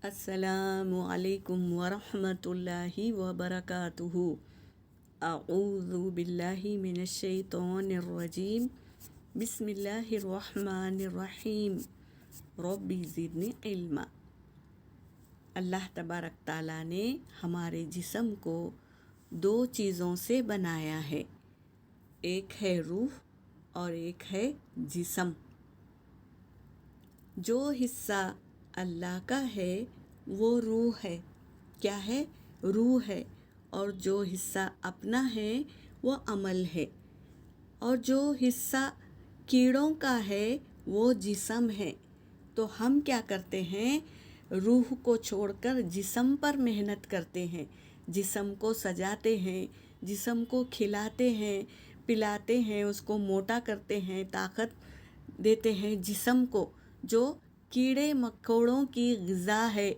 السلام علیکم ورحمۃ اللہ وبرکاتہ۔ اعوذ باللہ من الشیطان الرجیم، بسم اللہ الرحمن الرحیم، رب زدنی علما۔ اللہ تبارک تعالیٰ نے ہمارے جسم کو دو چیزوں سے بنایا ہے، ایک ہے روح اور ایک ہے جسم۔ جو حصہ اللہ کا ہے وہ روح ہے، کیا ہے؟ روح ہے، اور جو حصہ اپنا ہے وہ عمل ہے، اور جو حصہ کیڑوں کا ہے وہ جسم ہے۔ تو ہم کیا کرتے ہیں؟ روح کو چھوڑ کر جسم پر محنت کرتے ہیں، جسم کو سجاتے ہیں، جسم کو کھلاتے ہیں، پلاتے ہیں، اس کو موٹا کرتے ہیں، طاقت دیتے ہیں جسم کو۔ جو کیڑے مکوڑوں کی غذا ہے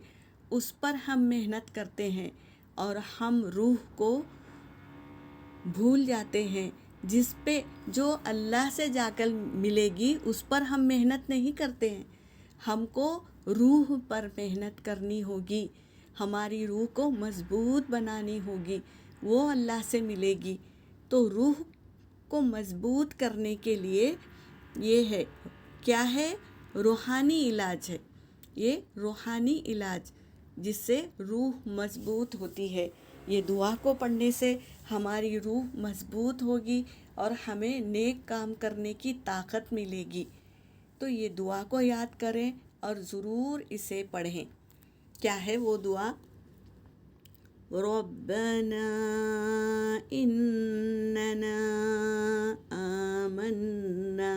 اس پر ہم محنت کرتے ہیں، اور ہم روح کو بھول جاتے ہیں، جس پہ جو اللہ سے جا کر ملے گی اس پر ہم محنت نہیں کرتے ہیں۔ ہم کو روح پر محنت کرنی ہوگی، ہماری روح کو مضبوط بنانی ہوگی، وہ اللہ سے ملے گی۔ تو روح کو مضبوط کرنے کے لیے یہ ہے، کیا ہے؟ روحانی علاج ہے۔ یہ روحانی علاج جس سے روح مضبوط ہوتی ہے۔ یہ دعا کو پڑھنے سے ہماری روح مضبوط ہوگی اور ہمیں نیک کام کرنے کی طاقت ملے گی۔ تو یہ دعا کو یاد کریں اور ضرور اسے پڑھیں۔ کیا ہے وہ دعا؟ ربنا اننا آمنا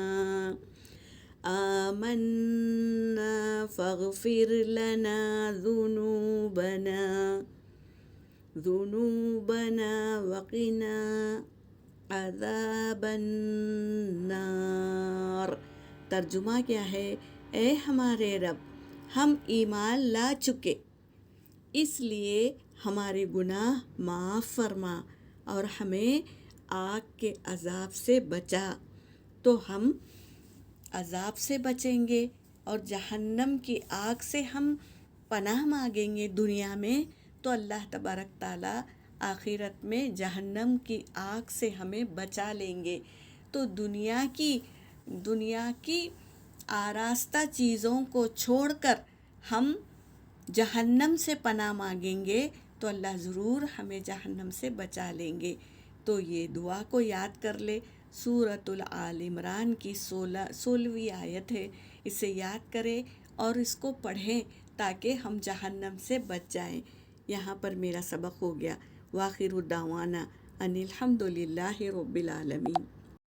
فاغفر لنا ذنوبنا وقنا عذاب النار۔ ترجمہ کیا ہے؟ اے ہمارے رب، ہم ایمان لا چکے، اس لیے ہمارے گناہ معاف فرما اور ہمیں آگ کے عذاب سے بچا۔ تو ہم عذاب سے بچیں گے اور جہنم کی آگ سے ہم پناہ مانگیں گے دنیا میں، تو اللہ تبارک تعالیٰ آخرت میں جہنم کی آگ سے ہمیں بچا لیں گے۔ تو دنیا کی آراستہ چیزوں کو چھوڑ کر ہم جہنم سے پناہ مانگیں گے تو اللہ ضرور ہمیں جہنم سے بچا لیں گے۔ تو یہ دعا کو یاد کر لے۔ سورۃ آل عمران کی 16ویں آیت ہے، اسے یاد کریں اور اس کو پڑھیں تاکہ ہم جہنم سے بچ جائیں۔ یہاں پر میرا سبق ہو گیا۔ وآخر دعوانا ان الحمد للہ رب العالمین۔